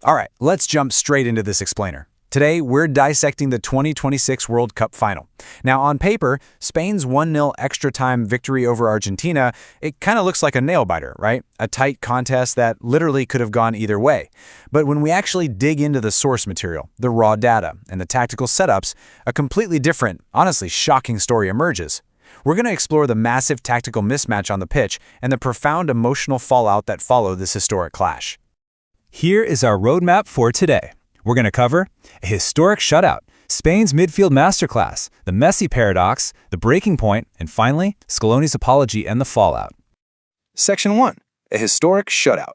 All right, let's jump straight into this explainer. Today, we're dissecting the 2026 World Cup final. Now, on paper, Spain's 1-0 extra-time victory over Argentina, it kind of looks like a nail-biter, right? A tight contest that literally could have gone either way. But when we actually dig into the source material, the raw data, and the tactical setups, a completely different, honestly shocking story emerges. We're going to explore the massive tactical mismatch on the pitch and the profound emotional fallout that followed this historic clash. Here is our roadmap for today. We're going to cover a historic shutout, Spain's midfield masterclass, the Messi paradox, the breaking point, and finally, Scaloni's apology and the fallout. Section 1. A historic shutout.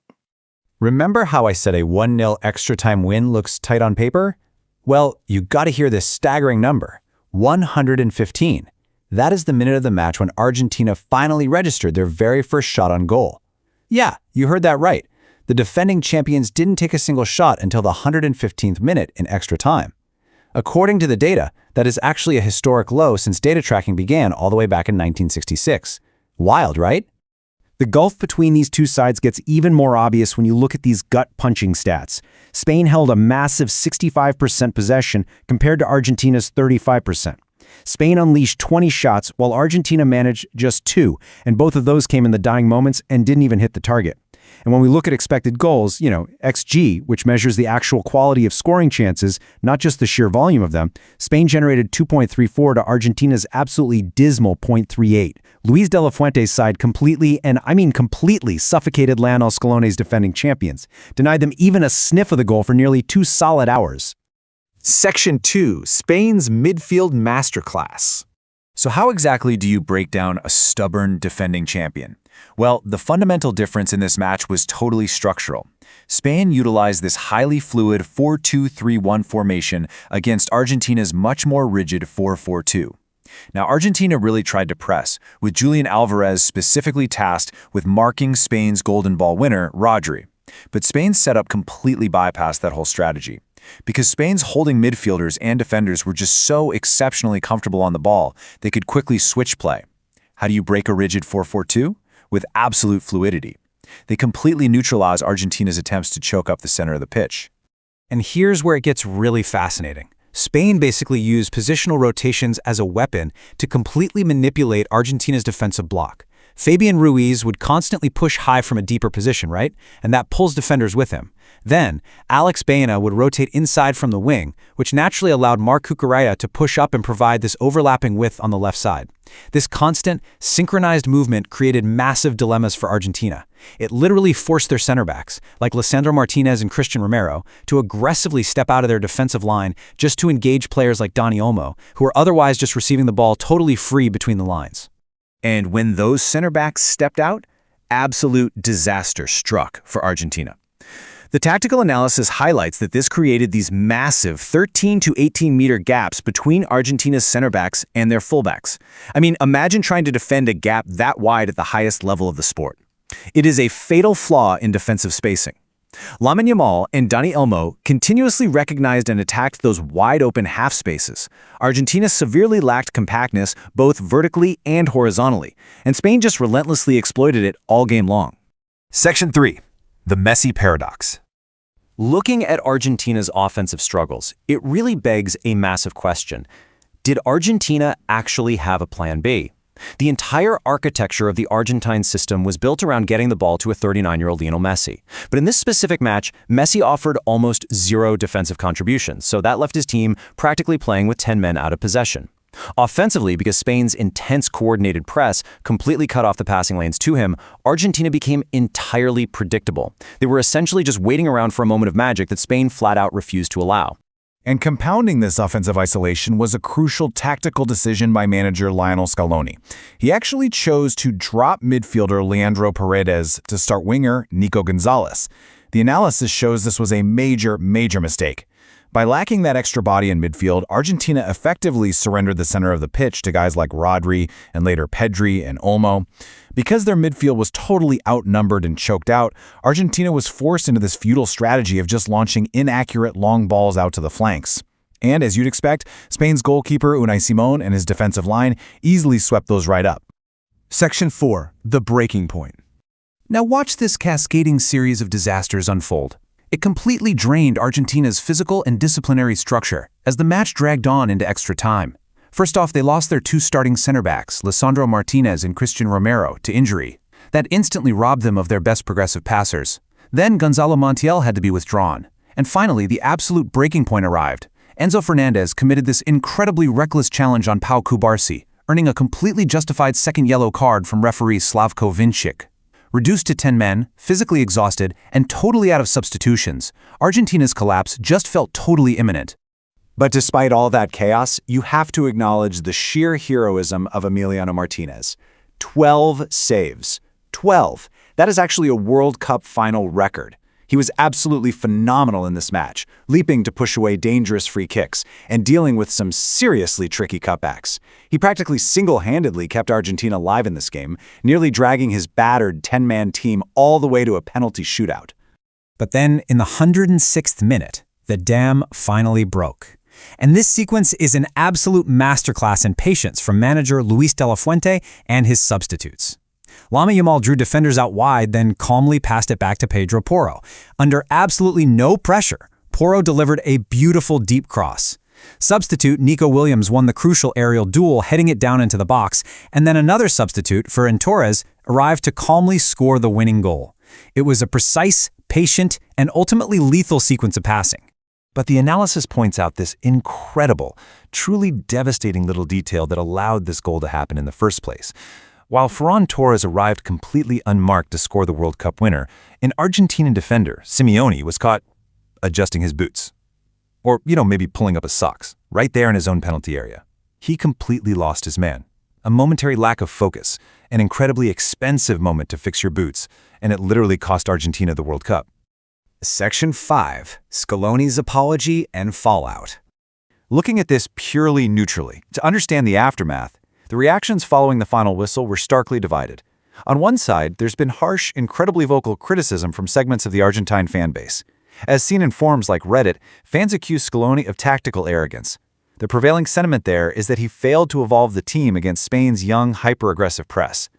Remember how I said a 1-0 extra-time win looks tight on paper? Well, you got to hear this staggering number, 115. That is the minute of the match when Argentina finally registered their very first shot on goal. Yeah, you heard that right. The defending champions didn't take a single shot until the 115th minute in extra time. According to the data, that is actually a historic low since data tracking began all the way back in 1966. Wild, right? The gulf between these two sides gets even more obvious when you look at these gut-punching stats. Spain held a massive 65% possession compared to Argentina's 35%. Spain unleashed 20 shots while Argentina managed just 2, and both of those came in the dying moments and didn't even hit the target. And when we look at expected goals, XG, which measures the actual quality of scoring chances, not just the sheer volume of them, Spain generated 2.34 to Argentina's absolutely dismal 0.38. Luis de la Fuente's side completely, and I mean completely, suffocated Lionel Scaloni's defending champions, denied them even a sniff of the goal for nearly 2 solid hours. Section 2. Spain's midfield masterclass. So how exactly do you break down a stubborn defending champion? Well, the fundamental difference in this match was totally structural. Spain utilized this highly fluid 4-2-3-1 formation against Argentina's much more rigid 4-4-2. Now, Argentina really tried to press, with Julian Alvarez specifically tasked with marking Spain's golden ball winner, Rodri. But Spain's setup completely bypassed that whole strategy. Because Spain's holding midfielders and defenders were just so exceptionally comfortable on the ball, they could quickly switch play. How do you break a rigid 4-4-2? With absolute fluidity. They completely neutralize Argentina's attempts to choke up the center of the pitch. And here's where it gets really fascinating. Spain basically used positional rotations as a weapon to completely manipulate Argentina's defensive block. Fabian Ruiz would constantly push high from a deeper position, right? And that pulls defenders with him. Then, Alex Baena would rotate inside from the wing, which naturally allowed Marc Cucurella to push up and provide this overlapping width on the left side. This constant, synchronized movement created massive dilemmas for Argentina. It literally forced their center backs, like Lisandro Martinez and Christian Romero, to aggressively step out of their defensive line just to engage players like Dani Olmo, who are otherwise just receiving the ball totally free between the lines. And when those center backs stepped out, absolute disaster struck for Argentina. The tactical analysis highlights that this created these massive 13 to 18 meter gaps between Argentina's center backs and their fullbacks. I mean, imagine trying to defend a gap that wide at the highest level of the sport. It is a fatal flaw in defensive spacing. Lamine Yamal and Dani Olmo continuously recognized and attacked those wide-open half spaces. Argentina severely lacked compactness both vertically and horizontally, and Spain just relentlessly exploited it all game long. Section 3. The Messi paradox. Looking at Argentina's offensive struggles, it really begs a massive question. Did Argentina actually have a plan B? The entire architecture of the Argentine system was built around getting the ball to a 39-year-old Lionel Messi. But in this specific match, Messi offered almost zero defensive contributions, so that left his team practically playing with 10 men out of possession. Offensively, because Spain's intense coordinated press completely cut off the passing lanes to him, Argentina became entirely predictable. They were essentially just waiting around for a moment of magic that Spain flat out refused to allow. And compounding this offensive isolation was a crucial tactical decision by manager Lionel Scaloni. He actually chose to drop midfielder Leandro Paredes to start winger Nico Gonzalez. The analysis shows this was a major mistake. By lacking that extra body in midfield, Argentina effectively surrendered the center of the pitch to guys like Rodri and later Pedri and Olmo. Because their midfield was totally outnumbered and choked out, Argentina was forced into this futile strategy of just launching inaccurate long balls out to the flanks. And as you'd expect, Spain's goalkeeper Unai Simón and his defensive line easily swept those right up. Section 4. The breaking point. Now watch this cascading series of disasters unfold. It completely drained Argentina's physical and disciplinary structure as the match dragged on into extra time. First off, they lost their two starting center backs, Lisandro Martinez and Christian Romero, to injury. That instantly robbed them of their best progressive passers. Then Gonzalo Montiel had to be withdrawn. And finally, the absolute breaking point arrived. Enzo Fernandez committed this incredibly reckless challenge on Pau Cubarsí, earning a completely justified second yellow card from referee Slavko Vincic. Reduced to 10 men, physically exhausted, and totally out of substitutions, Argentina's collapse just felt totally imminent. But despite all that chaos, you have to acknowledge the sheer heroism of Emiliano Martinez. 12 saves. 12. That is actually a World Cup final record. He was absolutely phenomenal in this match, leaping to push away dangerous free kicks and dealing with some seriously tricky cutbacks. He practically single-handedly kept Argentina alive in this game, nearly dragging his battered 10-man team all the way to a penalty shootout. But then, in the 106th minute, the dam finally broke. And this sequence is an absolute masterclass in patience from manager Luis de la Fuente and his substitutes. Lamine Yamal drew defenders out wide, then calmly passed it back to Pedro Porro. Under absolutely no pressure, Porro delivered a beautiful deep cross. Substitute Nico Williams won the crucial aerial duel, heading it down into the box, and then another substitute, Ferran Torres, arrived to calmly score the winning goal. It was a precise, patient, and ultimately lethal sequence of passing. But the analysis points out this incredible, truly devastating little detail that allowed this goal to happen in the first place. While Ferran Torres arrived completely unmarked to score the World Cup winner, an Argentinian defender, Simeone, was caught adjusting his boots. Or, maybe pulling up his socks, right there in his own penalty area. He completely lost his man. A momentary lack of focus, an incredibly expensive moment to fix your boots, and it literally cost Argentina the World Cup. Section 5. Scaloni's apology and fallout. Looking at this purely neutrally, to understand the aftermath, the reactions following the final whistle were starkly divided. On one side, there's been harsh, incredibly vocal criticism from segments of the Argentine fan base. As seen in forums like Reddit, fans accuse Scaloni of tactical arrogance. The prevailing sentiment there is that he failed to evolve the team against Spain's young, hyper-aggressive press.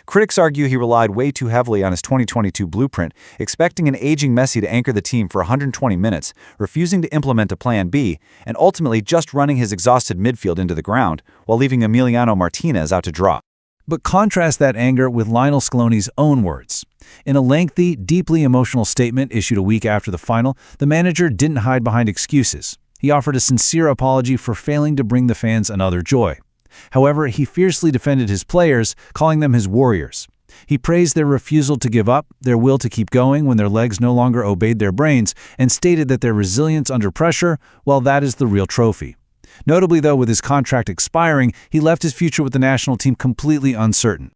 Critics argue he relied way too heavily on his 2022 blueprint, expecting an aging Messi to anchor the team for 120 minutes, refusing to implement a plan B, and ultimately just running his exhausted midfield into the ground, while leaving Emiliano Martinez out to dry. But contrast that anger with Lionel Scaloni's own words. In a lengthy, deeply emotional statement issued a week after the final, the manager didn't hide behind excuses. He offered a sincere apology for failing to bring the fans another joy. However, he fiercely defended his players, calling them his warriors. He praised their refusal to give up, their will to keep going when their legs no longer obeyed their brains, and stated that their resilience under pressure, well, that is the real trophy. Notably, though, with his contract expiring, he left his future with the national team completely uncertain.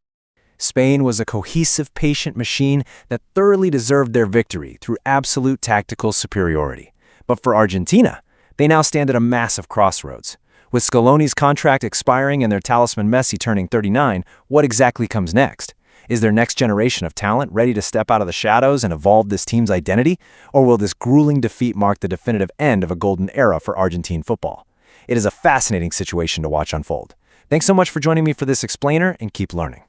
Spain was a cohesive, patient machine that thoroughly deserved their victory through absolute tactical superiority. But for Argentina, they now stand at a massive crossroads. With Scaloni's contract expiring and their talisman Messi turning 39, what exactly comes next? Is their next generation of talent ready to step out of the shadows and evolve this team's identity? Or will this grueling defeat mark the definitive end of a golden era for Argentine football? It is a fascinating situation to watch unfold. Thanks so much for joining me for this explainer, and keep learning.